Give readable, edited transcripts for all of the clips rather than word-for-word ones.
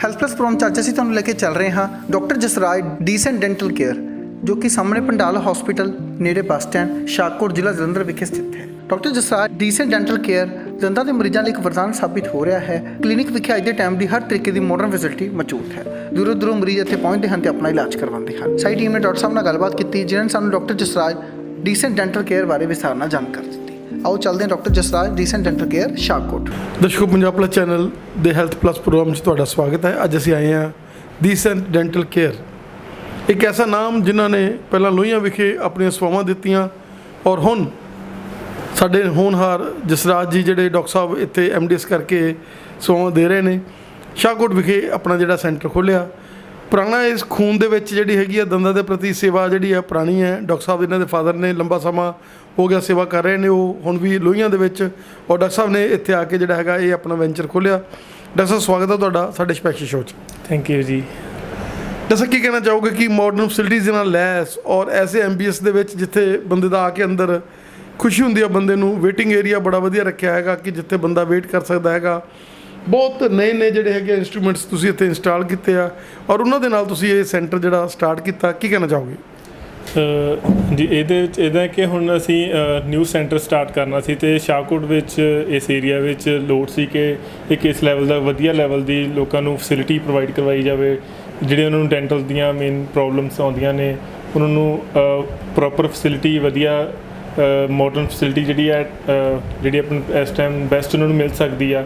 Health plus program 'ਚ ਅੱਜ ਅਸੀਂ ਤੁਹਾਨੂੰ ਲੈ ਕੇ ਚੱਲ ਰਹੇ ਹਾਂ doctor Jasraj decent dental care, ਜੋ ਕਿ ਸਾਹਮਣੇ ਪੰਡਾਲ ਹਸਪੀਟਲ ਨੇੜੇ ਬੱਸ ਸਟੈਂਡ ਸ਼ਾਹਕੋਟ ਜ਼ਿਲ੍ਹਾ ਜਲੰਧਰ ਵਿਖੇ ਸਥਿਤ ਹੈ। Doctor Jasraj decent dental care ਦੰਦਾਂ ਦੇ ਮਰੀਜ਼ਾਂ ਲਈ ਇੱਕ ਵਰਦਾਨ ਸਾਬਿਤ ਹੋ ਰਿਹਾ ਹੈ। ਕਲੀਨਿਕ ਵਿਖੇ ਅੱਜ ਦੇ ਟਾਈਮ ਦੀ ਹਰ ਤਰੀਕੇ ਦੀ ਮਾਡਰਨ ਫੈਸਿਲਿਟੀ ਮੌਜੂਦ ਹੈ। ਦੂਰੋਂ ਦੂਰੋਂ ਮਰੀਜ਼ ਇੱਥੇ ਪਹੁੰਚਦੇ ਹਨ ਤੇ ਆਪਣਾ ਇਲਾਜ ਕਰਵਾਉਂਦੇ ਹਨ। ਸਾਡੀ ਟੀਮ ਨੇ ਡਾਕਟਰ ਸਾਹਿਬ ਨਾਲ ਗੱਲਬਾਤ ਕੀਤੀ, ਜਿਨ੍ਹਾਂ ਨੇ ਸਾਨੂੰ doctor Jasraj decent dental care ਬਾਰੇ ਵਿਸਥਾਰ ਨਾਲ ਜਾਣਕਾਰੀ ਦਿੱਤੀ। ਆਓ ਚੱਲਦੇ ਹਾਂ doctor Jasraj decent dental care Shahkot. ਦਰਸ਼ਕੋ, ਪੰਜਾਬ ਪਲਸ ਚੈਨਲ ਦੇ ਹੈਲਥ ਪਲਸ ਪ੍ਰੋਗਰਾਮ 'ਚ ਤੁਹਾਡਾ ਸਵਾਗਤ ਹੈ। ਅੱਜ ਅਸੀਂ ਆਏ ਹਾਂ ਡੀਸੈਂਟ ਡੈਂਟਲ ਕੇਅਰ, ਇੱਕ ਐਸਾ ਨਾਮ ਜਿਨ੍ਹਾਂ ਨੇ ਪਹਿਲਾਂ ਲੋਹੀਆਂ ਵਿਖੇ ਆਪਣੀਆਂ ਸੇਵਾਵਾਂ ਦਿੱਤੀਆਂ ਔਰ ਹੁਣ ਸਾਡੇ ਹੋਣਹਾਰ ਜਸਰਾਜ ਜੀ ਜਿਹੜੇ ਡਾਕਟਰ ਸਾਹਿਬ ਇੱਥੇ MDS ਕਰਕੇ ਸੇਵਾਵਾਂ ਦੇ ਰਹੇ ਨੇ। ਸ਼ਾਹਕੋਟ ਵਿਖੇ ਆਪਣਾ ਜਿਹੜਾ ਸੈਂਟਰ ਖੋਲ੍ਹਿਆ। ਪੁਰਾਣਾ ਇਸ ਖੂਨ ਦੇ ਵਿੱਚ ਜਿਹੜੀ ਹੈਗੀ ਆ ਦੰਦਾਂ ਦੇ ਪ੍ਰਤੀ ਸੇਵਾ ਜਿਹੜੀ ਆ ਪੁਰਾਣੀ ਹੈ। ਡਾਕਟਰ ਸਾਹਿਬ ਇਹਨਾਂ ਦੇ ਫਾਦਰ ਨੇ ਲੰਬਾ ਸਮਾਂ ਹੋ ਗਿਆ ਸੇਵਾ ਕਰ ਰਹੇ ਨੇ, ਉਹ ਹੁਣ ਵੀ ਲੋਹੀਆਂ ਦੇ ਵਿੱਚ, ਔਰ ਡਾਕਟਰ ਸਾਹਿਬ ਨੇ ਇੱਥੇ ਆ ਕੇ ਜਿਹੜਾ ਹੈਗਾ ਇਹ ਆਪਣਾ ਵੈਂਚਰ ਖੋਲ੍ਹਿਆ। ਡਾਕਟਰ ਸਾਹਿਬ, ਸਵਾਗਤ ਹੈ ਤੁਹਾਡਾ ਸਾਡੇ ਸਪੈਸ਼ਲ ਸ਼ੋਅ 'ਚ। ਥੈਂਕ ਯੂ ਜੀ। ਡਾਕਟਰ ਸਾਹਿਬ, ਕੀ ਕਹਿਣਾ ਚਾਹੋਗੇ ਕਿ ਮਾਡਰਨ ਫੈਸਿਲਿਟੀਜ਼ ਦੇ ਨਾਲ ਲੈਸ ਔਰ ਐਸੇ MBS ਦੇ ਵਿੱਚ ਜਿੱਥੇ ਬੰਦੇ ਦਾ ਆ ਕੇ ਅੰਦਰ ਖੁਸ਼ੀ ਹੁੰਦੀ ਆ, ਬੰਦੇ ਨੂੰ ਵੇਟਿੰਗ ਏਰੀਆ ਬੜਾ ਵਧੀਆ ਰੱਖਿਆ ਹੈਗਾ ਕਿ ਜਿੱਥੇ ਬੰਦਾ ਵੇਟ ਕਰ ਸਕਦਾ ਹੈਗਾ। ਬਹੁਤ ਨਏ ਜਿਹੜੇ ਹੈਗੇ ਇੰਸਟਰੂਮੈਂਟਸ ਤੁਸੀਂ ਇੱਥੇ ਇੰਸਟਾਲ ਕੀਤੇ ਆ ਔਰ ਉਹਨਾਂ ਦੇ ਨਾਲ ਤੁਸੀਂ ਇਹ ਸੈਂਟਰ ਜਿਹੜਾ ਸਟਾਰਟ ਕੀਤਾ, ਕੀ ਕਹਿਣਾ ਚਾਹੋਗੇ? ਜੀ, ਇਹਦੇ ਵਿੱਚ ਇੱਦਾਂ ਕਿ ਹੁਣ ਅਸੀਂ ਨਿਊ ਸੈਂਟਰ ਸਟਾਰਟ ਕਰਨਾ ਸੀ ਅਤੇ ਸ਼ਾਹਕੋਟ ਵਿੱਚ ਇਸ ਏਰੀਆ ਵਿੱਚ ਲੋੜ ਸੀ ਕਿ ਇੱਕ ਇਸ ਲੈਵਲ ਦਾ ਵਧੀਆ ਲੈਵਲ ਦੀ ਲੋਕਾਂ ਨੂੰ ਫੈਸਿਲਿਟੀ ਪ੍ਰੋਵਾਈਡ ਕਰਵਾਈ ਜਾਵੇ। ਜਿਹੜੇ ਉਹਨਾਂ ਨੂੰ ਡੈਂਟਲ ਦੀਆਂ ਮੇਨ ਪ੍ਰੋਬਲਮਸ ਆਉਂਦੀਆਂ ਨੇ, ਉਹਨਾਂ ਨੂੰ ਪ੍ਰੋਪਰ ਫੈਸਿਲਿਟੀ, ਵਧੀਆ ਮਾਡਰਨ ਫੈਸਿਲਿਟੀ ਜਿਹੜੀ ਆਪਣੀ ਇਸ ਟਾਈਮ ਬੈਸਟ ਉਹਨਾਂ ਨੂੰ ਮਿਲ ਸਕਦੀ ਆ।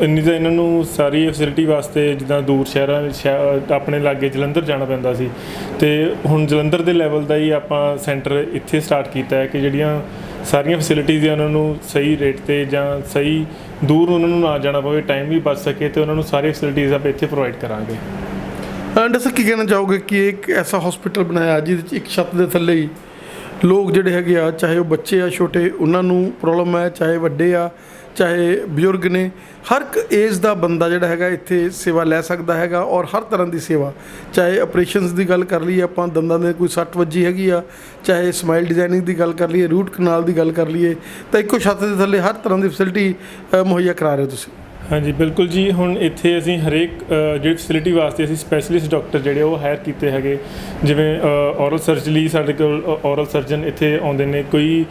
ਇੰਨੀ ਤਾਂ ਇਹਨਾਂ ਨੂੰ ਸਾਰੀ ਫੈਸਿਲਿਟੀ ਵਾਸਤੇ ਜਿੱਦਾਂ ਦੂਰ ਸ਼ਹਿਰਾਂ ਵਿੱਚ ਆਪਣੇ ਲਾਗੇ ਜਲੰਧਰ ਜਾਣਾ ਪੈਂਦਾ ਸੀ, ਅਤੇ ਹੁਣ ਜਲੰਧਰ ਦੇ ਲੈਵਲ ਦਾ ਹੀ ਆਪਾਂ ਸੈਂਟਰ ਇੱਥੇ ਸਟਾਰਟ ਕੀਤਾ ਹੈ ਕਿ ਜਿਹੜੀਆਂ ਸਾਰੀਆਂ ਫੈਸਿਲਿਟੀਜ਼ ਉਹਨਾਂ ਨੂੰ ਸਹੀ ਰੇਟ 'ਤੇ ਜਾਂ ਸਹੀ ਦੂਰ ਉਹਨਾਂ ਨੂੰ ਨਾ ਜਾਣਾ ਪਵੇ, ਟਾਈਮ ਵੀ ਬਚ ਸਕੇ, ਅਤੇ ਉਹਨਾਂ ਨੂੰ ਸਾਰੀ ਫੈਸਿਲਿਟੀਜ਼ ਆਪਾਂ ਇੱਥੇ ਪ੍ਰੋਵਾਈਡ ਕਰਾਂਗੇ। ਡਾਕਟਰ ਕੀ ਕਹਿਣਾ ਚਾਹੋਗੇ ਕਿ ਇੱਕ ਐਸਾ ਹਸਪੀਟਲ ਬਣਾਇਆ ਜਿਹਦੇ 'ਚ ਇੱਕ ਛੱਤ ਦੇ ਥੱਲੇ ਹੀ ਲੋਕ ਜਿਹੜੇ ਹੈਗੇ ਆ, ਚਾਹੇ ਉਹ ਬੱਚੇ ਆ ਛੋਟੇ, ਉਹਨਾਂ ਨੂੰ ਪ੍ਰੋਬਲਮ ਹੈ, ਚਾਹੇ ਵੱਡੇ ਆ, ਚਾਹੇ ਬਜ਼ੁਰਗ ਨੇ, ਹਰ ਇੱਕ ਏਜ ਦਾ ਬੰਦਾ ਜਿਹੜਾ ਹੈਗਾ ਇੱਥੇ ਸੇਵਾ ਲੈ ਸਕਦਾ ਹੈਗਾ। ਔਰ ਹਰ ਤਰ੍ਹਾਂ ਦੀ ਸੇਵਾ, ਚਾਹੇ ਆਪਰੇਸ਼ਨਸ ਦੀ ਗੱਲ ਕਰ ਲਈਏ, ਆਪਾਂ ਦੰਦਾਂ ਦੇ ਕੋਈ ਸੱਟ ਵੱਜੀ ਹੈਗੀ ਆ, ਚਾਹੇ ਸਮਾਈਲ ਡਿਜ਼ਾਈਨਿੰਗ ਦੀ ਗੱਲ ਕਰ ਲਈਏ, ਰੂਟ ਕਨਾਲ ਦੀ ਗੱਲ ਕਰ ਲਈਏ, ਤਾਂ ਇੱਕੋ ਛੱਤ ਦੇ ਥੱਲੇ ਹਰ ਤਰ੍ਹਾਂ ਦੀ ਫੈਸਿਲਿਟੀ ਮੁਹੱਈਆ ਕਰਾ ਰਹੇ ਹੋ ਤੁਸੀਂ। ਹਾਂਜੀ, ਬਿਲਕੁਲ ਜੀ। ਹੁਣ ਇੱਥੇ ਅਸੀਂ ਹਰੇਕ ਜਿਹੜੀ ਫੈਸਿਲਿਟੀ ਵਾਸਤੇ ਅਸੀਂ ਸਪੈਸ਼ਲਿਸਟ ਡਾਕਟਰ ਜਿਹੜੇ ਉਹ ਹਾਇਰ ਕੀਤੇ ਹੈਗੇ। ਜਿਵੇਂ ਔਰਲ ਸਰਜਰੀ, ਸਾਡੇ ਕੋਲ ਔਰਲ ਸਰਜਨ ਇੱਥੇ ਆਉਂਦੇ ਨੇ। ਕੋਈ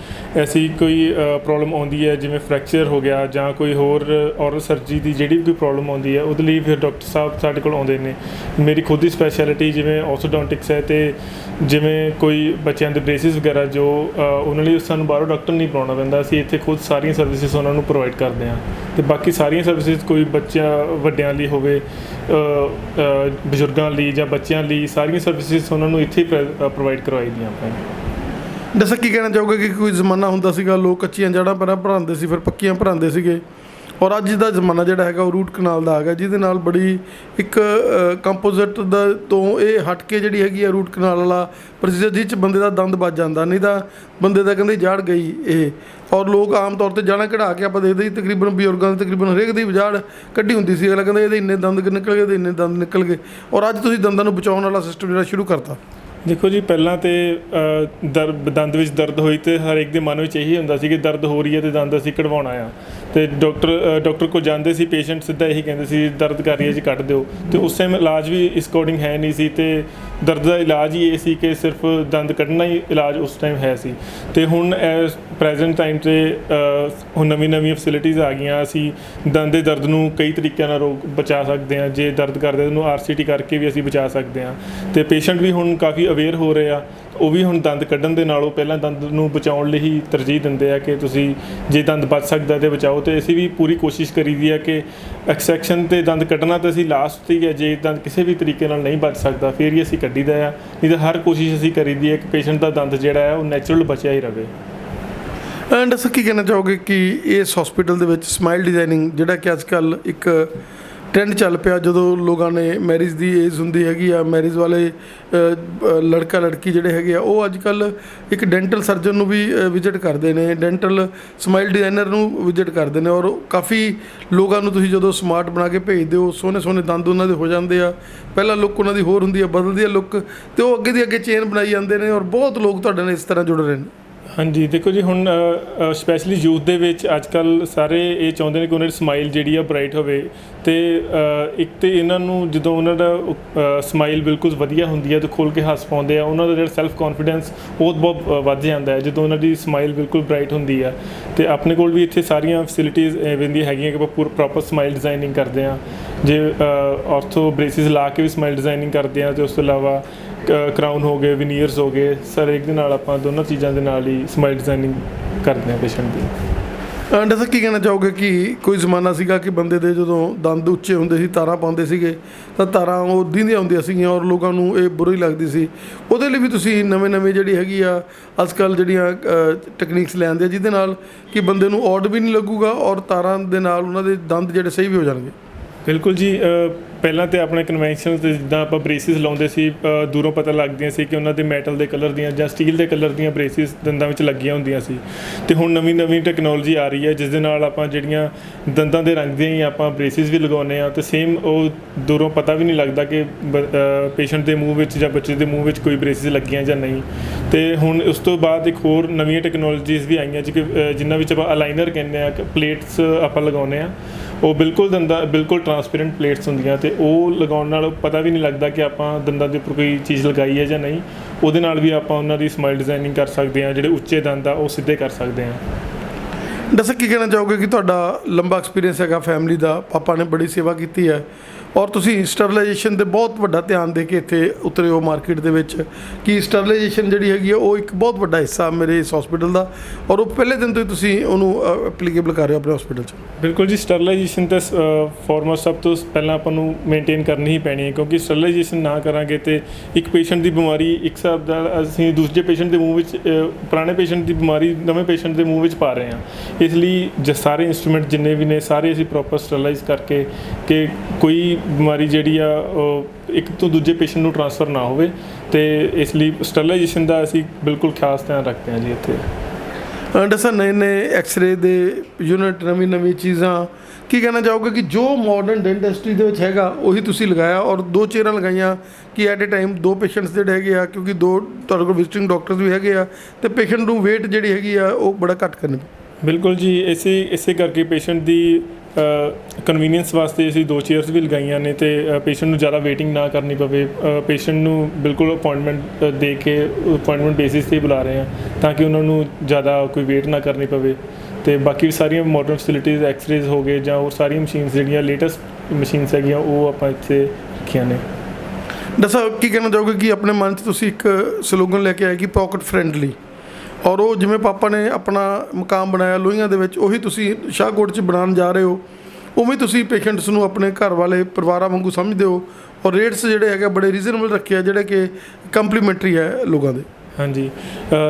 ਪ੍ਰੋਬਲਮ ਆਉਂਦੀ ਹੈ, ਜਿਵੇਂ ਫ੍ਰੈਕਚਰ ਹੋ ਗਿਆ ਜਾਂ ਕੋਈ ਹੋਰ ਔਰਲ ਸਰਜਰੀ ਦੀ ਜਿਹੜੀ ਵੀ ਕੋਈ ਪ੍ਰੋਬਲਮ ਆਉਂਦੀ ਹੈ, ਉਹਦੇ ਲਈ ਫਿਰ ਡਾਕਟਰ ਸਾਹਿਬ ਸਾਡੇ ਕੋਲ ਆਉਂਦੇ ਨੇ। ਮੇਰੀ ਖੁਦ ਦੀ ਸਪੈਸ਼ਲਿਟੀ ਜਿਵੇਂ ਔਰਥੋਡੋਂਟਿਕਸ ਹੈ, ਅਤੇ ਜਿਵੇਂ ਕੋਈ ਬੱਚਿਆਂ ਦੇ ਬ੍ਰੇਸਿਸ ਵਗੈਰਾ ਜੋ ਉਹਨਾਂ ਲਈ ਸਾਨੂੰ ਬਾਹਰੋਂ ਡਾਕਟਰ ਨਹੀਂ ਬੁਲਾਉਣਾ ਪੈਂਦਾ, ਅਸੀਂ ਇੱਥੇ ਖੁਦ ਸਾਰੀਆਂ ਸਰਵਿਸਿਜ਼ ਉਹਨਾਂ ਨੂੰ ਪ੍ਰੋਵਾਈਡ ਕਰਦੇ ਹਾਂ। ਅਤੇ ਬਾਕੀ ਸਾਰੀਆਂ ਸਰਵਿਸਿਜ਼ ਕੋਈ ਵੱਡਿਆਂ ਲਈ ਹੋਵੇ, ਬਜ਼ੁਰਗਾਂ ਲਈ ਜਾਂ ਬੱਚਿਆਂ ਲਈ, ਸਾਰੀਆਂ ਸਰਵਿਸਿਜ਼ ਉਹਨਾਂ ਨੂੰ ਇੱਥੇ ਪ੍ਰੋਵਾਈਡ ਕਰਵਾਈ ਦੀਆਂ ਆਪਾਂ। ਦੱਸੋ, ਕੀ ਕਹਿਣਾ ਚਾਹੋਗੇ ਕਿ ਕੋਈ ਜ਼ਮਾਨਾ ਹੁੰਦਾ ਸੀਗਾ ਲੋਕ ਕੱਚੀਆਂ ਜੜ੍ਹਾਂ ਪਹਿਲਾਂ ਭਰਾਉਂਦੇ ਸੀ, ਫਿਰ ਪੱਕੀਆਂ ਭਰਾਉਂਦੇ ਸੀਗੇ, ਔਰ ਅੱਜ ਦਾ ਜ਼ਮਾਨਾ ਜਿਹੜਾ ਹੈਗਾ ਉਹ ਰੂਟ ਕਨਾਲ ਦਾ ਆ ਗਿਆ, ਜਿਹਦੇ ਨਾਲ ਬੜੀ ਇੱਕ ਕੰਪੋਜ਼ਿਟ ਦਾ ਤੋਂ ਇਹ ਹਟ ਕੇ ਜਿਹੜੀ ਹੈਗੀ ਆ ਰੂਟ ਕਨਾਲ ਵਾਲਾ ਪ੍ਰੋਸੀਜਰ, ਜਿਹ 'ਚ ਬੰਦੇ ਦਾ ਦੰਦ ਬਚ ਜਾਂਦਾ, ਨਹੀਂ ਤਾਂ ਬੰਦੇ ਦਾ ਕਹਿੰਦੇ ਜੜ ਗਈ ਇਹ। ਔਰ ਲੋਕ ਆਮ ਤੌਰ 'ਤੇ ਜਾਣਾ ਕਢਾ ਕੇ ਆਪਾਂ ਦੇਖਦੇ ਸੀ, ਤਕਰੀਬਨ ਬਜ਼ੁਰਗਾਂ ਦੇ ਤਕਰੀਬਨ ਹਰੇਕ ਦੀ ਜਾੜ ਕੱਢੀ ਹੁੰਦੀ ਸੀ। ਅਗਲਾ ਕਹਿੰਦਾ ਇਹਦੇ ਇੰਨੇ ਦੰਦ ਨਿਕਲ ਗਏ, ਇਹਦੇ ਇੰਨੇ ਦੰਦ ਨਿਕਲ ਗਏ। ਔਰ ਅੱਜ ਤੁਸੀਂ ਦੰਦਾਂ ਨੂੰ ਬਚਾਉਣ ਵਾਲਾ ਸਿਸਟਮ ਜਿਹੜਾ ਸ਼ੁਰੂ ਕਰਤਾ। ਦੇਖੋ ਜੀ, ਪਹਿਲਾਂ ਤਾਂ ਦੰਦ ਵਿੱਚ ਦਰਦ ਹੋਈ ਅਤੇ ਹਰੇਕ ਦੇ ਮਨ ਵਿੱਚ ਇਹੀ ਹੁੰਦਾ ਸੀ ਕਿ ਦਰਦ ਹੋ ਰਹੀ ਹੈ ਅਤੇ ਦੰਦ ਅਸੀਂ ਕਢਵਾਉਣਾ ਆ, ਅਤੇ ਡਾਕਟਰ ਕੋਲ ਜਾਂਦੇ ਸੀ, ਪੇਸ਼ੈਂਟ ਸਿੱਧਾ ਇਹੀ ਕਹਿੰਦੇ ਸੀ ਦਰਦ ਕਰ ਰਹੀ ਹੈ ਜੀ, ਕੱਢ ਦਿਓ। ਅਤੇ ਉਸ ਟਾਈਮ ਇਲਾਜ ਵੀ ਇਸ ਅਕੋਰਡਿੰਗ ਹੈ ਨਹੀਂ ਸੀ, ਅਤੇ ਦਰਦ ਦਾ ਇਲਾਜ ਹੀ ਇਹ ਸੀ ਕਿ ਸਿਰਫ ਦੰਦ ਕੱਢਣਾ ਹੀ ਇਲਾਜ ਉਸ ਟਾਈਮ ਹੈ ਸੀ। ਅਤੇ ਹੁਣ ਪ੍ਰੈਜ਼ੈਂਟ ਟਾਈਮ 'ਤੇ ਹੁਣ ਨਵੀਆਂ ਫੈਸਿਲਿਟੀਜ਼ ਆ ਗਈਆਂ। ਅਸੀਂ ਦੰਦ ਦੇ ਦਰਦ ਨੂੰ ਕਈ ਤਰੀਕਿਆਂ ਨਾਲ ਬਚਾ ਸਕਦੇ ਹਾਂ। ਜੇ ਦਰਦ ਕਰਦੇ ਉਹਨੂੰ RCT ਕਰਕੇ ਵੀ ਅਸੀਂ ਬਚਾ ਸਕਦੇ ਹਾਂ, ਅਤੇ ਪੇਸ਼ੈਂਟ ਵੀ ਹੁਣ ਕਾਫੀ ਅਵੇਅਰ ਹੋ ਰਹੇ ਆ। ਉਹ ਵੀ ਹੁਣ ਦੰਦ ਕੱਢਣ ਦੇ ਨਾਲੋਂ ਪਹਿਲਾਂ ਦੰਦ ਨੂੰ ਬਚਾਉਣ ਲਈ ਹੀ ਤਰਜੀਹ ਦਿੰਦੇ ਆ ਕਿ ਤੁਸੀਂ ਜੇ ਦੰਦ ਬਚ ਸਕਦਾ ਤਾਂ ਬਚਾਓ। ਅਤੇ ਅਸੀਂ ਵੀ ਪੂਰੀ ਕੋਸ਼ਿਸ਼ ਕਰੀ ਦੀ ਆ ਕਿ ਐਕਸਟ੍ਰੈਕਸ਼ਨ 'ਤੇ ਦੰਦ ਕੱਢਣਾ ਤਾਂ ਅਸੀਂ ਲਾਸਟ 'ਤੇ ਹੀ ਹੈ। ਜੇ ਦੰਦ ਕਿਸੇ ਵੀ ਤਰੀਕੇ ਨਾਲ ਨਹੀਂ ਬਚ ਸਕਦਾ ਫਿਰ ਹੀ ਅਸੀਂ ਕੱਢੀਦਾ ਆ, ਨਹੀਂ ਤਾਂ ਹਰ ਕੋਸ਼ਿਸ਼ ਅਸੀਂ ਕਰੀਦੀ ਹੈ ਕਿ ਪੇਸ਼ੈਂਟ ਦਾ ਦੰਦ ਜਿਹੜਾ ਹੈ ਉਹ ਨੈਚੁਰਲ ਬਚਿਆ ਹੀ ਰਹੇ। ਐਂਡ ਅਸੀਂ ਕੀ ਕਹਿਣਾ ਚਾਹੋਗੇ ਕਿ ਇਸ ਹਸਪੀਟਲ ਦੇ ਵਿੱਚ ਸਮਾਈਲ ਡਿਜ਼ਾਈਨਿੰਗ ਜਿਹੜਾ ਕਿ ਅੱਜ ਕੱਲ੍ਹ ਇੱਕ ਟ੍ਰੈਂਡ ਚੱਲ ਪਿਆ, ਜਦੋਂ ਲੋਕਾਂ ਨੇ ਮੈਰਿਜ ਦੀ ਏਜ ਹੁੰਦੀ ਹੈਗੀ ਆ, ਮੈਰਿਜ ਵਾਲੇ ਲੜਕਾ ਲੜਕੀ ਜਿਹੜੇ ਹੈਗੇ ਆ ਉਹ ਅੱਜ ਕੱਲ੍ਹ ਇੱਕ ਡੈਂਟਲ ਸਰਜਨ ਨੂੰ ਵੀ ਵਿਜ਼ਿਟ ਕਰਦੇ ਨੇ, ਡੈਂਟਲ ਸਮਾਈਲ ਡਿਜ਼ਾਈਨਰ ਨੂੰ ਵਿਜ਼ਿਟ ਕਰਦੇ ਨੇ। ਔਰ ਕਾਫੀ ਲੋਕਾਂ ਨੂੰ ਤੁਸੀਂ ਜਦੋਂ ਸਮਾਰਟ ਬਣਾ ਕੇ ਭੇਜਦੇ ਹੋ, ਸੋਹਣੇ ਸੋਹਣੇ ਦੰਦ ਉਹਨਾਂ ਦੇ ਹੋ ਜਾਂਦੇ ਆ। ਪਹਿਲਾਂ ਲੁੱਕ ਉਹਨਾਂ ਦੀ ਹੋਰ ਹੁੰਦੀ ਆ, ਬਦਲਦੀ ਆ ਲੁੱਕ, ਅਤੇ ਉਹ ਅੱਗੇ ਦੀ ਅੱਗੇ ਚੇਨ ਬਣਾਈ ਜਾਂਦੇ ਨੇ, ਔਰ ਬਹੁਤ ਲੋਕ ਤੁਹਾਡੇ ਨਾਲ ਇਸ ਤਰ੍ਹਾਂ ਜੁੜ ਰਹੇ ਨੇ। ਹਾਂਜੀ, ਦੇਖੋ ਜੀ, ਹੁਣ ਸਪੈਸ਼ਲੀ ਯੂਥ ਦੇ ਵਿੱਚ ਅੱਜ ਕੱਲ੍ਹ ਸਾਰੇ ਇਹ ਚਾਹੁੰਦੇ ਨੇ ਕਿ ਉਹਨਾਂ ਦੀ ਸਮਾਈਲ ਜਿਹੜੀ ਆ ਬਰਾਈਟ ਹੋਵੇ। ਤੇ ਇੱਕ ਤੇ ਇਹਨਾਂ ਨੂੰ ਜਦੋਂ ਉਹਨਾਂ ਦਾ ਸਮਾਈਲ ਬਿਲਕੁਲ ਵਧੀਆ ਹੁੰਦੀ ਹੈ ਤੇ ਖੋਲ੍ਹ ਕੇ ਹੱਸ ਪਾਉਂਦੇ ਆ, ਉਹਨਾਂ ਦਾ ਜਿਹੜਾ ਸੈਲਫ ਕੌਨਫੀਡੈਂਸ ਉਹ ਬਹੁਤ ਵੱਧ ਜਾਂਦਾ ਹੈ ਜਦੋਂ ਉਹਨਾਂ ਦੀ ਸਮਾਈਲ ਬਿਲਕੁਲ ਬ੍ਰਾਈਟ ਹੁੰਦੀ ਆ। ਤੇ ਆਪਣੇ ਕੋਲ ਵੀ ਇੱਥੇ ਸਾਰੀਆਂ ਫੈਸਿਲਿਟੀਜ਼ ਐਵੇਂ ਦੀਆਂ ਹੈਗੀਆਂ ਕਿ ਆਪਾਂ ਪ੍ਰੋਪਰ ਸਮਾਈਲ ਡਿਜ਼ਾਈਨਿੰਗ ਕਰਦੇ ਹਾਂ। ਜੇ ਆਰਥੋ ਬ੍ਰੇਸਿਸ ਲਾ ਕੇ ਵੀ ਸਮਾਈਲ ਡਿਜ਼ਾਈਨਿੰਗ ਕਰਦੇ ਹਾਂ, ਤੇ ਉਸ ਤੋਂ ਇਲਾਵਾ ਕਰਾਊਨ ਹੋ ਗਏ, ਵਿਨੀਅਰਸ ਹੋ ਗਏ, ਸਾਰੇ ਇੱਕ ਦੇ ਨਾਲ ਆਪਾਂ ਦੋਨਾਂ ਚੀਜ਼ਾਂ ਦੇ ਨਾਲ ਹੀ ਸਮਾਈਲ ਡਿਜ਼ਾਈਨਿੰਗ ਕਰਦੇ ਹਾਂ ਪੇਸ਼ੈਂਟ ਦੀ। ਡਾਕਟਰ ਕੀ ਕਹਿਣਾ ਚਾਹੋਗੇ ਕਿ ਕੋਈ ਜ਼ਮਾਨਾ ਸੀਗਾ ਕਿ ਬੰਦੇ ਦੇ ਜਦੋਂ ਦੰਦ ਉੱਚੇ ਹੁੰਦੇ ਸੀ, ਤਾਰਾਂ ਪਾਉਂਦੇ ਸੀਗੇ, ਤਾਂ ਤਾਰਾਂ ਉਹ ਦੀਂਦੀਆਂ ਹੁੰਦੀਆਂ ਸੀਗੀਆਂ ਔਰ ਲੋਕਾਂ ਨੂੰ ਇਹ ਬੁਰੀ ਲੱਗਦੀ ਸੀ। ਉਹਦੇ ਲਈ ਵੀ ਤੁਸੀਂ ਨਵੇਂ ਜਿਹੜੀ ਹੈਗੀ ਆ ਅੱਜ ਕੱਲ੍ਹ ਜਿਹੜੀਆਂ ਟੈਕਨੀਕਸ ਲਿਆਉਂਦੇ ਆ ਜਿਹਦੇ ਨਾਲ ਕਿ ਬੰਦੇ ਨੂੰ ਔਡ ਵੀ ਨਹੀਂ ਲੱਗੂਗਾ ਔਰ ਤਾਰਾਂ ਦੇ ਨਾਲ ਉਹਨਾਂ ਦੇ ਦੰਦ ਜਿਹੜੇ ਸਹੀ ਵੀ ਹੋ ਜਾਣਗੇ। ਬਿਲਕੁਲ ਜੀ, ਪਹਿਲਾਂ ਤਾਂ ਆਪਣੇ ਕਨਵੈਨਸ਼ਨ 'ਤੇ ਜਿੱਦਾਂ ਆਪਾਂ ਬ੍ਰੇਸਿਸ ਲਾਉਂਦੇ ਸੀ, ਦੂਰੋਂ ਪਤਾ ਲੱਗਦੀਆਂ ਸੀ ਕਿ ਉਹਨਾਂ ਦੇ ਮੈਟਲ ਦੇ ਕਲਰ ਦੀਆਂ ਜਾਂ ਸਟੀਲ ਦੇ ਕਲਰ ਦੀਆਂ ਬ੍ਰੇਸਿਸ ਦੰਦਾਂ ਵਿੱਚ ਲੱਗੀਆਂ ਹੁੰਦੀਆਂ ਸੀ। ਤੇ ਹੁਣ ਨਵੀਂ ਟੈਕਨੋਲੋਜੀ ਆ ਰਹੀ ਹੈ ਜਿਸ ਦੇ ਨਾਲ ਆਪਾਂ ਜਿਹੜੀਆਂ ਦੰਦਾਂ ਦੇ ਰੰਗ ਦੀਆਂ ਹੀ ਆਪਾਂ ਬ੍ਰੇਸਿਸ ਵੀ ਲਗਾਉਂਦੇ ਹਾਂ, ਤੇ ਸੇਮ ਉਹ ਦੂਰੋਂ ਪਤਾ ਵੀ ਨਹੀਂ ਲੱਗਦਾ ਕਿ ਪੇਸ਼ੈਂਟ ਦੇ ਮੂੰਹ ਵਿੱਚ ਜਾਂ ਬੱਚੇ ਦੇ ਮੂੰਹ ਵਿੱਚ ਕੋਈ ਬ੍ਰੇਸਿਸ ਲੱਗੀਆਂ ਜਾਂ ਨਹੀਂ। ਤੇ ਹੁਣ ਉਸ ਤੋਂ ਬਾਅਦ ਇੱਕ ਹੋਰ ਨਵੀਆਂ ਟੈਕਨੋਲੋਜੀਜ਼ ਵੀ ਆਈਆਂ ਜਿਨ੍ਹਾਂ ਵਿੱਚ ਆਪਾਂ ਅਲਾਈਨਰ ਕਹਿੰਦੇ ਆ, ਪਲੇਟਸ ਆਪਾਂ ਲਗਾਉਂਦੇ ਹਾਂ। ਉਹ ਬਿਲਕੁਲ ਟਰਾਂਸਪੇਰੈਂਟ ਪਲੇਟਸ ਹੁੰਦੀਆਂ, ਤੇ ਉਹ ਲਗਾਉਣ ਨਾਲ ਪਤਾ ਵੀ ਨਹੀਂ ਲੱਗਦਾ ਕਿ ਆਪਾਂ ਦੰਦਾਂ ਦੇ ਉੱਪਰ ਕੋਈ ਚੀਜ਼ ਲਗਾਈ ਹੈ ਜਾਂ ਨਹੀਂ। ਉਹਦੇ ਨਾਲ ਵੀ ਆਪਾਂ ਉਹਨਾਂ ਦੀ ਸਮਾਈਲ ਡਿਜ਼ਾਈਨਿੰਗ ਕਰ ਸਕਦੇ ਹਾਂ, ਜਿਹੜੇ ਉੱਚੇ ਦੰਦ ਆ ਉਹ ਸਿੱਧੇ ਕਰ ਸਕਦੇ ਹਾਂ। ਦੱਸੋ ਕੀ ਕਹਿਣਾ ਚਾਹੋਗੇ ਕਿ ਤੁਹਾਡਾ ਲੰਬਾ ਐਕਸਪੀਰੀਅੰਸ ਹੈਗਾ ਫੈਮਿਲੀ ਦਾ, ਪਾਪਾ ਨੇ ਬੜੀ ਸੇਵਾ ਕੀਤੀ ਹੈ ਔਰ ਤੁਸੀਂ ਸਟਰਲਾਈਜੇਸ਼ਨ 'ਤੇ ਬਹੁਤ ਵੱਡਾ ਧਿਆਨ ਦੇ ਕੇ ਇੱਥੇ ਉਤਰੇ ਹੋ ਮਾਰਕੀਟ ਦੇ ਵਿੱਚ ਕਿ ਸਟਰਲਾਈਜੇਸ਼ਨ ਜਿਹੜੀ ਹੈਗੀ ਆ ਉਹ ਇੱਕ ਬਹੁਤ ਵੱਡਾ ਹਿੱਸਾ ਮੇਰੇ ਇਸ ਹਸਪੀਟਲ ਦਾ ਔਰ ਉਹ ਪਹਿਲੇ ਦਿਨ ਤੋਂ ਹੀ ਤੁਸੀਂ ਉਹਨੂੰ ਐਪਲੀਕੇਬਲ ਕਰ ਰਹੇ ਹੋ ਆਪਣੇ ਹਸਪੀਟਲ 'ਚ। ਬਿਲਕੁਲ ਜੀ, ਸਟਰਲਾਈਜੇਸ਼ਨ ਤਾਂ ਫੋਰਮੋਸਟ ਸਭ ਤੋਂ ਪਹਿਲਾਂ ਆਪਾਂ ਨੂੰ ਮੇਨਟੇਨ ਕਰਨੀ ਹੀ ਪੈਣੀ ਹੈ, ਕਿਉਂਕਿ ਸਟਰਲਾਈਜੇਸ਼ਨ ਨਾ ਕਰਾਂਗੇ ਤੇ ਇੱਕ ਪੇਸ਼ੈਂਟ ਦੀ ਬਿਮਾਰੀ ਇੱਕ ਹਿਸਾਬ ਦਾ ਅਸੀਂ ਦੂਜੇ ਪੇਸ਼ੈਂਟ ਦੇ ਮੂੰਹ ਵਿੱਚ ਪੁਰਾਣੇ ਪੇਸ਼ੈਂਟ ਦੀ ਬਿਮਾਰੀ ਨਵੇਂ ਪੇਸ਼ੈਂਟ ਦੇ ਮੂੰਹ ਵਿੱਚ ਪਾ ਰਹੇ ਹਾਂ। ਇਸ ਲਈ ਸਾਰੇ ਇੰਸਟਰੂਮੈਂਟ ਜਿੰਨੇ ਵੀ ਨੇ ਸਾਰੇ ਅਸੀਂ ਪ੍ਰੋਪਰ ਸਟਰਲਾਈਜ਼ ਕਰਕੇ ਕਿ ਕੋਈ ਬਿਮਾਰੀ ਜਿਹੜੀ ਆ ਉਹ ਇੱਕ ਤੋਂ ਦੂਜੇ ਪੇਸ਼ੈਂਟ ਨੂੰ ਟ੍ਰਾਂਸਫਰ ਨਾ ਹੋਵੇ, ਤੇ ਇਸ ਲਈ ਸਟਰਲਾਈਜੇਸ਼ਨ ਦਾ ਅਸੀਂ ਬਿਲਕੁਲ ਖਾਸ ਧਿਆਨ ਰੱਖਦੇ ਹਾਂ ਜੀ ਇੱਥੇ। ਡਾਕਟਰ ਨਵੇਂ ਐਕਸਰੇ ਦੇ ਯੂਨਿਟ, ਨਵੀਂ ਚੀਜ਼ਾਂ, ਕੀ ਕਹਿਣਾ ਚਾਹੋਗੇ ਕਿ ਜੋ ਮਾਡਰਨ ਡੈਂਟਿਸਟਰੀ ਦੇ ਵਿੱਚ ਹੈਗਾ ਉਹੀ ਤੁਸੀਂ ਲਗਾਇਆ ਔਰ 2 ਚੇਅਰਾਂ ਲਗਾਈਆਂ ਕਿ ਐਟ ਏ ਟਾਈਮ 2 ਪੇਸ਼ੈਂਟਸ ਜਿਹੜੇ ਹੈਗੇ ਆ, ਕਿਉਂਕਿ 2 ਤੁਹਾਡੇ ਕੋਲ ਵਿਜ਼ਿਟਿੰਗ ਡਾਕਟਰਸ ਵੀ ਹੈਗੇ ਆ, ਤੇ ਪੇਸ਼ੈਂਟ ਨੂੰ ਵੇਟ ਜਿਹੜੀ ਹੈਗੀ ਆ ਉਹ ਬੜਾ ਘੱਟ ਕਰਨੀ। ਬਿਲਕੁਲ ਜੀ, ਇਸੇ ਕਰਕੇ ਪੇਸ਼ੈਂਟ ਦੀ ਕਨਵੀਨੀਅੰਸ ਵਾਸਤੇ ਅਸੀਂ 2 ਚੇਅਰਸ ਵੀ ਲਗਾਈਆਂ ਨੇ, ਤੇ ਪੇਸ਼ੈਂਟ ਨੂੰ ਜ਼ਿਆਦਾ ਵੇਟਿੰਗ ਨਾ ਕਰਨੀ ਪਵੇ। ਪੇਸ਼ੈਂਟ ਨੂੰ ਬਿਲਕੁਲ ਅਪਾਇੰਟਮੈਂਟ ਦੇ ਕੇ ਅਪਾਇੰਟਮੈਂਟ ਬੇਸਿਸ 'ਤੇ ਬੁਲਾ ਰਹੇ ਹਾਂ ਤਾਂ ਕਿ ਉਹਨਾਂ ਨੂੰ ਜ਼ਿਆਦਾ ਕੋਈ ਵੇਟ ਨਾ ਕਰਨੀ ਪਵੇ। ਤੇ ਬਾਕੀ ਸਾਰੀਆਂ ਮਾਡਰਨ ਫੈਸਿਲਿਟੀਜ਼, ਐਕਸਰੇਜ਼ ਹੋ ਗਏ ਜਾਂ ਹੋਰ ਸਾਰੀਆਂ ਮਸ਼ੀਨਸ ਜਿਹੜੀਆਂ ਲੇਟੈਸਟ ਮਸ਼ੀਨਸ ਹੈਗੀਆਂ ਉਹ ਆਪਾਂ ਇੱਥੇ ਰੱਖੀਆਂ ਨੇ। ਦੱਸੋ ਕੀ ਕਹਿਣਾ ਚਾਹੋਗੇ ਕਿ ਆਪਣੇ ਮਨ 'ਚ ਤੁਸੀਂ ਇੱਕ ਸਲੋਗਨ ਲੈ ਕੇ ਆਏ ਕਿ ਪੋਕਟ ਫਰੈਂਡਲੀ, ਔਰ ਉਹ ਜਿਵੇਂ ਪਾਪਾ ਨੇ ਆਪਣਾ ਮਕਾਮ ਬਣਾਇਆ ਲੋਹੀਆਂ ਦੇ ਵਿੱਚ, ਉਹੀ ਤੁਸੀਂ ਸ਼ਾਹਕੋਟ 'ਚ ਬਣਾਉਣ ਜਾ ਰਹੇ ਹੋ। ਉਵੇਂ ਤੁਸੀਂ ਪੇਸ਼ੈਂਟਸ ਨੂੰ ਆਪਣੇ ਘਰ ਵਾਲੇ ਪਰਿਵਾਰਾਂ ਵਾਂਗੂ ਸਮਝਦੇ ਹੋ ਔਰ ਰੇਟਸ ਜਿਹੜੇ ਹੈਗੇ ਬੜੇ ਰੀਜ਼ਨੇਬਲ ਰੱਖੇ ਆ ਜਿਹੜੇ ਕਿ ਕੰਪਲੀਮੈਂਟਰੀ ਹੈ ਲੋਕਾਂ ਦੇ। ਹਾਂਜੀ,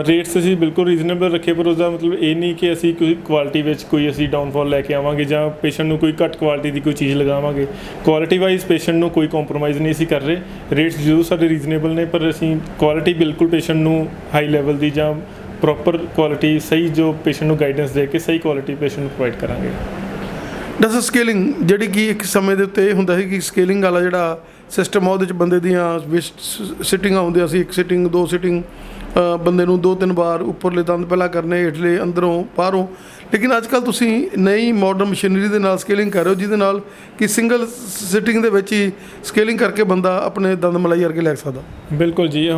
ਰੇਟਸ ਅਸੀਂ ਬਿਲਕੁਲ ਰੀਜ਼ਨੇਬਲ ਰੱਖੇ, ਪਰ ਉਸਦਾ ਮਤਲਬ ਇਹ ਨਹੀਂ ਕਿ ਅਸੀਂ ਕੋਈ ਕੁਆਲਿਟੀ ਵਿੱਚ ਕੋਈ ਅਸੀਂ ਡਾਊਨਫਾਲ ਲੈ ਕੇ ਆਵਾਂਗੇ ਜਾਂ ਪੇਸ਼ੈਂਟ ਨੂੰ ਕੋਈ ਘੱਟ ਕੁਆਲਿਟੀ ਦੀ ਕੋਈ ਚੀਜ਼ ਲਗਾਵਾਂਗੇ। ਕੁਆਲਿਟੀ ਵਾਈਜ਼ ਪੇਸ਼ੈਂਟ ਨੂੰ ਕੋਈ ਕੰਪਰੋਮਾਈਜ਼ ਨਹੀਂ ਅਸੀਂ ਕਰ ਰਹੇ। ਰੇਟਸ ਜ਼ਰੂਰ ਸਾਡੇ ਰੀਜ਼ਨੇਬਲ ਨੇ, ਪਰ ਅਸੀਂ ਕੁਆਲਿਟੀ ਬਿਲਕੁਲ ਪੇਸ਼ੈਂਟ ਨੂੰ ਹਾਈ ਲੈਵਲ ਦੀ ਜਾਂ ਪ੍ਰੋਪਰ ਕੁਆਲਿਟੀ ਸਹੀ ਜੋ ਪੇਸ਼ੈਂਟ ਨੂੰ ਗਾਈਡੈਂਸ ਦੇ ਕੇ ਸਹੀ ਕੁਆਲਿਟੀ ਪੇਸ਼ੈਂਟ ਨੂੰ ਪ੍ਰੋਵਾਈਡ ਕਰਾਂਗੇ। ਡਾਕਟਰ ਸਕੇਲਿੰਗ ਜਿਹੜੀ ਕਿ ਇੱਕ ਸਮੇਂ ਦੇ ਉੱਤੇ ਇਹ ਹੁੰਦਾ ਸੀ ਕਿ ਸਕੇਲਿੰਗ ਵਾਲਾ ਜਿਹੜਾ ਸਿਸਟਮ ਆ ਉਹਦੇ 'ਚ ਬੰਦੇ ਦੀਆਂ ਸਿਟਿੰਗਾਂ ਹੁੰਦੀਆਂ ਸੀ, 1 ਸਿਟਿੰਗ 2 ਸਿਟਿੰਗ, ਬੰਦੇ ਨੂੰ 2-3 ਵਾਰ ਉੱਪਰਲੇ ਦੰਦ ਪਹਿਲਾਂ ਕਰਨੇ, ਹੇਠਲੇ ਅੰਦਰੋਂ ਬਾਹਰੋਂ। ਲੇਕਿਨ ਅੱਜ ਕੱਲ੍ਹ ਤੁਸੀਂ ਨਈ ਮਾਡਰਨ ਮਸ਼ੀਨਰੀ ਦੇ ਨਾਲ ਸਕੇਲਿੰਗ ਕਰ ਰਹੇ ਹੋ ਜਿਹਦੇ ਨਾਲ ਕਿ ਸਿੰਗਲ ਸਿਟਿੰਗ ਦੇ ਵਿੱਚ ਹੀ ਸਕੇਲਿੰਗ ਕਰਕੇ ਬੰਦਾ ਆਪਣੇ ਦੰਦ ਮਲਾਈ ਕਰਕੇ ਲੈ ਸਕਦਾ। ਬਿਲਕੁਲ ਜੀ,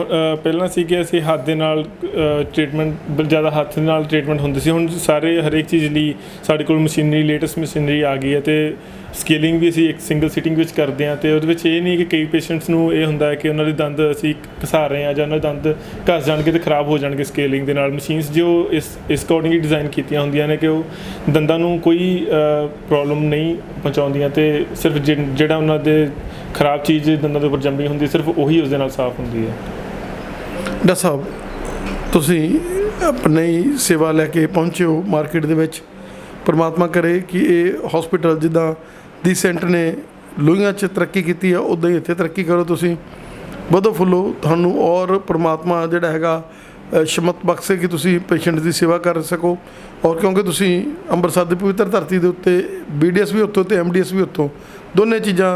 ਪਹਿਲਾਂ ਸੀ ਕਿ ਅਸੀਂ ਹੱਥ ਦੇ ਨਾਲ ਟ੍ਰੀਟਮੈਂਟ, ਜ਼ਿਆਦਾ ਹੱਥ ਦੇ ਨਾਲ ਟ੍ਰੀਟਮੈਂਟ ਹੁੰਦੀ ਸੀ। ਹੁਣ ਸਾਰੇ ਹਰੇਕ ਚੀਜ਼ ਲਈ ਸਾਡੇ ਕੋਲ ਮਸ਼ੀਨਰੀ, ਲੇਟੈਸਟ ਮਸ਼ੀਨਰੀ ਆ ਗਈ ਹੈ, ਤੇ ਸਕੇਲਿੰਗ ਵੀ ਅਸੀਂ ਇੱਕ ਸਿੰਗਲ ਸਿਟਿੰਗ ਵਿੱਚ ਕਰਦੇ ਹਾਂ। ਤੇ ਉਹਦੇ ਵਿੱਚ ਇਹ ਨਹੀਂ ਕਿ ਕਈ ਪੇਸ਼ੈਂਟਸ ਨੂੰ ਇਹ ਹੁੰਦਾ ਹੈ ਕਿ ਉਹਨਾਂ ਦੇ ਦੰਦ ਅਸੀਂ ਘਸਾ ਰਹੇ ਹਾਂ ਜਾਂ ਉਹਨਾਂ ਦੇ ਦੰਦ ਘਸ ਜਾਣਗੇ ਤੇ ਖਰਾਬ ਹੋ ਜਾਣਗੇ ਸਕੇਲਿੰਗ ਦੇ ਨਾਲ। ਮਸ਼ੀਨਸ ਜੋ ਇਸ ਅਕੋਰਡਿੰਗਲੀ ਡਿਜ਼ਾਈਨ ਕੀਤੀਆਂ ਹੁੰਦੀਆਂ ਨੇ ਕਿ ਉਹ ਦੰਦਾਂ ਨੂੰ ਕੋਈ ਪ੍ਰੋਬਲਮ ਨਹੀਂ ਪਹੁੰਚਾਉਂਦੀਆਂ, ਤੇ ਸਿਰਫ ਜਿਹੜਾ ਉਹਨਾਂ ਦੇ ਖਰਾਬ ਚੀਜ਼ ਦੰਦਾਂ ਦੇ ਉੱਪਰ ਜੰਮੀ ਹੁੰਦੀ ਸਿਰਫ ਉਹੀ ਉਸ ਦੇ ਨਾਲ ਸਾਫ਼ ਹੁੰਦੀ ਹੈ। ਡਾਕਟਰ ਸਾਹਿਬ ਤੁਸੀਂ ਆਪਣੀ ਸੇਵਾ ਲੈ ਕੇ ਪਹੁੰਚੇ ਹੋ ਮਾਰਕੀਟ ਦੇ ਵਿੱਚ। ਪਰਮਾਤਮਾ ਕਰੇ ਕਿ ਇਹ ਹਸਪੀਟਲ ਜਿੱਦਾਂ ਡੀਸੈਂਟ ਨੇ ਲੋਹੀਆਂ 'ਚ ਤਰੱਕੀ ਕੀਤੀ ਆ ਉੱਦਾਂ ਹੀ ਇੱਥੇ ਤਰੱਕੀ ਕਰੋ ਤੁਸੀਂ, ਵਧੋ ਫੁੱਲੋ, ਤੁਹਾਨੂੰ ਔਰ ਪਰਮਾਤਮਾ ਜਿਹੜਾ ਹੈਗਾ ਸ਼ਮਤ ਬਖਸ਼ੇ ਕਿ ਤੁਸੀਂ ਪੇਸ਼ੈਂਟ ਦੀ ਸੇਵਾ ਕਰ ਸਕੋ। ਔਰ ਕਿਉਂਕਿ ਤੁਸੀਂ ਅੰਮ੍ਰਿਤਸਰ ਦੀ ਪਵਿੱਤਰ ਧਰਤੀ ਦੇ ਉੱਤੇ BDS ਵੀ ਉੱਥੋਂ ਤੇ MDS ਵੀ ਉੱਥੋਂ, ਦੋਨੇ ਚੀਜ਼ਾਂ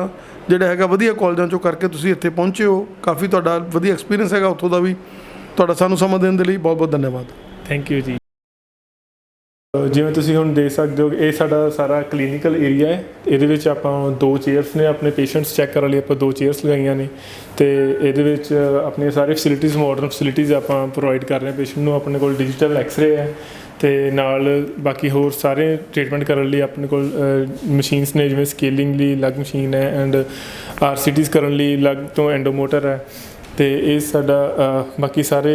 ਜਿਹੜਾ ਹੈਗਾ ਵਧੀਆ ਕਾਲਜਾਂ 'ਚੋਂ ਕਰਕੇ ਤੁਸੀਂ ਇੱਥੇ ਪਹੁੰਚੇ ਹੋ। ਕਾਫੀ ਤੁਹਾਡਾ ਵਧੀਆ ਐਕਸਪੀਰੀਅੰਸ ਹੈਗਾ ਉੱਥੋਂ ਦਾ ਵੀ। ਤੁਹਾਡਾ ਸਾਨੂੰ ਸਮਾਂ ਦੇਣ ਦੇ ਲਈ ਬਹੁਤ ਬਹੁਤ ਧੰਨਵਾਦ। ਥੈਂਕ ਯੂ ਜੀ। ਜਿਵੇਂ ਤੁਸੀਂ ਹੁਣ ਦੇਖ ਸਕਦੇ ਹੋ, ਇਹ ਸਾਡਾ ਸਾਰਾ ਕਲੀਨਿਕਲ ਏਰੀਆ ਹੈ। ਇਹਦੇ ਵਿੱਚ ਆਪਾਂ 2 ਚੇਅਰਸ ਨੇ, ਆਪਣੇ ਪੇਸ਼ੈਂਟਸ ਚੈੱਕ ਕਰਨ ਲਈ ਆਪਾਂ 2 ਚੇਅਰਸ ਲਗਾਈਆਂ ਨੇ। ਤੇ ਇਹਦੇ ਵਿੱਚ ਆਪਣੀਆਂ ਸਾਰੇ ਫੈਸਿਲਿਟੀਜ਼, ਮਾਡਰਨ ਫੈਸਿਲਿਟੀਜ਼ ਆਪਾਂ ਪ੍ਰੋਵਾਈਡ ਕਰ ਰਹੇ ਹਾਂ ਪੇਸ਼ੈਂਟ ਨੂੰ। ਆਪਣੇ ਕੋਲ ਡਿਜੀਟਲ ਐਕਸ-ਰੇ ਹੈ ਤੇ ਨਾਲ ਬਾਕੀ ਹੋਰ ਸਾਰੇ ਟ੍ਰੀਟਮੈਂਟ ਕਰਨ ਲਈ ਆਪਣੇ ਕੋਲ ਮਸ਼ੀਨਸ ਨੇ, ਜਿਵੇਂ ਸਕੇਲਿੰਗ ਲਈ ਅਲੱਗ ਮਸ਼ੀਨ ਹੈ ਐਂਡ RCTs ਕਰਨ ਲਈ ਅਲੱਗ ਤੋਂ ਐਂਡੋਮੋਟਰ ਹੈ। ਤੇ ਇਹ ਸਾਡਾ ਬਾਕੀ ਸਾਰੇ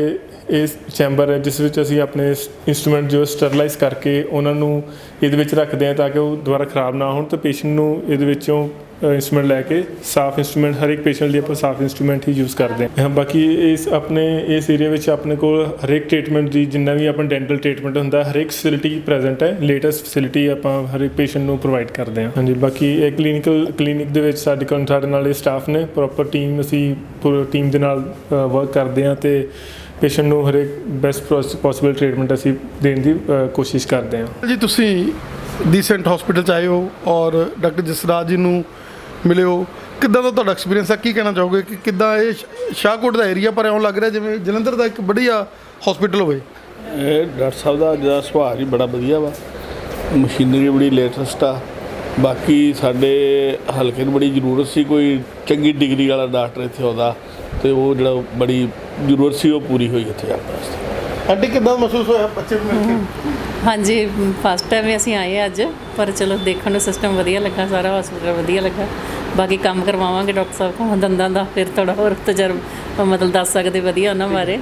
ਇਸ ਚੈਂਬਰ ਹੈ ਜਿਸ ਵਿੱਚ ਅਸੀਂ ਆਪਣੇ ਇੰਸਟਰੂਮੈਂਟ ਜੋ ਸਟਰਲਾਈਜ਼ ਕਰਕੇ ਉਹਨਾਂ ਨੂੰ ਇਹਦੇ ਵਿੱਚ ਰੱਖਦੇ ਹਾਂ ਤਾਂ ਕਿ ਉਹ ਦੁਬਾਰਾ ਖ਼ਰਾਬ ਨਾ ਹੋਣ। ਤੇ ਪੇਸ਼ੈਂਟ ਨੂੰ ਇਹਦੇ ਵਿੱਚੋਂ ਇੰਸਟਰੂਮੈਂਟ ਲੈ ਕੇ ਸਾਫ਼ ਇੰਸਟਰੂਮੈਂਟ, ਹਰ ਇੱਕ ਪੇਸ਼ੈਂਟ ਲਈ ਆਪਾਂ ਸਾਫ਼ ਇੰਸਟਰੂਮੈਂਟ ਹੀ ਯੂਜ਼ ਕਰਦੇ ਹਾਂ। ਬਾਕੀ ਇਸ ਏਰੀਆ ਵਿੱਚ ਆਪਣੇ ਕੋਲ ਹਰੇਕ ਟ੍ਰੀਟਮੈਂਟ ਦੀ, ਜਿੰਨਾ ਵੀ ਆਪਣਾ ਡੈਂਟਲ ਟ੍ਰੀਟਮੈਂਟ ਹੁੰਦਾ, ਹਰੇਕ ਫੈਸਿਲਿਟੀ ਪ੍ਰੈਜ਼ੈਂਟ ਹੈ। ਲੇਟੈਸਟ ਫੈਸਿਲਿਟੀ ਆਪਾਂ ਹਰੇਕ ਪੇਸ਼ੈਂਟ ਨੂੰ ਪ੍ਰੋਵਾਈਡ ਕਰਦੇ ਹਾਂ। ਹਾਂਜੀ, ਬਾਕੀ ਇਹ ਕਲੀਨਿਕ ਦੇ ਵਿੱਚ ਸਾਡੇ ਨਾਲ ਇਹ ਸਟਾਫ ਨੇ, ਪ੍ਰੋਪਰ ਟੀਮ, ਅਸੀਂ ਪੂਰੀ ਟੀਮ ਦੇ ਨਾਲ ਵਰਕ ਕਰਦੇ ਹਾਂ ਤੇ ਪੇਸ਼ੈਂਟ ਨੂੰ ਹਰੇਕ ਬੈਸਟ ਪੋਸੀਬਲ ਟ੍ਰੀਟਮੈਂਟ ਅਸੀਂ ਦੇਣ ਦੀ ਕੋਸ਼ਿਸ਼ ਕਰਦੇ ਹਾਂ। ਜੀ ਤੁਸੀਂ ਡੀਸੈਂਟ ਹਸਪੀਟਲ 'ਚ ਆਏ ਹੋ ਔਰ ਡਾਕਟਰ ਜਸਰਾਜ ਜੀ ਨੂੰ ਮਿਲੇ ਹੋ, ਕਿੱਦਾਂ ਦਾ ਤੁਹਾਡਾ ਐਕਸਪੀਰੀਅੰਸ ਹੈ? ਕੀ ਕਹਿਣਾ ਚਾਹੋਗੇ ਕਿ ਕਿੱਦਾਂ ਇਹ ਸ਼ਾਹਕੋਟ ਦਾ ਏਰੀਆ ਪਰ ਇਉਂ ਲੱਗ ਰਿਹਾ ਜਿਵੇਂ ਜਲੰਧਰ ਦਾ ਇੱਕ ਵਧੀਆ ਹਸਪੀਟਲ ਹੋਵੇ? ਇਹ ਡਾਕਟਰ ਸਾਹਿਬ ਦਾ ਜਿਹੜਾ ਸੁਭਾਅ ਵੀ ਬੜਾ ਵਧੀਆ ਵਾ, ਮਸ਼ੀਨਰੀ ਬੜੀ ਲੇਟੈਸਟ ਆ। ਬਾਕੀ ਸਾਡੇ ਹਲਕੇ ਨੂੰ ਬੜੀ ਜ਼ਰੂਰਤ ਸੀ ਕੋਈ ਚੰਗੀ ਡਿਗਰੀ ਵਾਲਾ ਡਾਕਟਰ ਇੱਥੇ ਆਉਂਦਾ, ਤੇ ਉਹ ਜਿਹੜਾ ਬੜੀ ਜ਼ਰੂਰਤ ਸੀ ਉਹ ਪੂਰੀ ਹੋਈ ਇੱਥੇ ਆਪਣੇ ਵਾਸਤੇ। ਆਂਟੀ ਕਿੱਦਾਂ ਮਹਿਸੂਸ ਹੋਇਆ ਬੱਚੇ ਨੂੰ ਮਿਲ ਕੇ? ਹਾਂਜੀ, ਫਸਟ ਟਾਈਮ ਹੀ ਅਸੀਂ ਆਏ ਅੱਜ, ਪਰ ਚਲੋ ਦੇਖਣ ਨੂੰ ਸਿਸਟਮ ਵਧੀਆ ਲੱਗਾ, ਸਾਰਾ ਹਸਪੀਟਲ ਵਧੀਆ ਲੱਗਾ। ਬਾਕੀ ਕੰਮ ਕਰਵਾਵਾਂਗੇ ਡਾਕਟਰ ਸਾਹਿਬ ਕੋਲ ਦੰਦਾਂ ਦਾ, ਫਿਰ ਥੋੜ੍ਹਾ ਹੋਰ ਤਜਰਬਾ ਮਤਲਬ ਦੱਸ ਸਕਦੇ ਵਧੀਆ ਉਹਨਾਂ ਬਾਰੇ।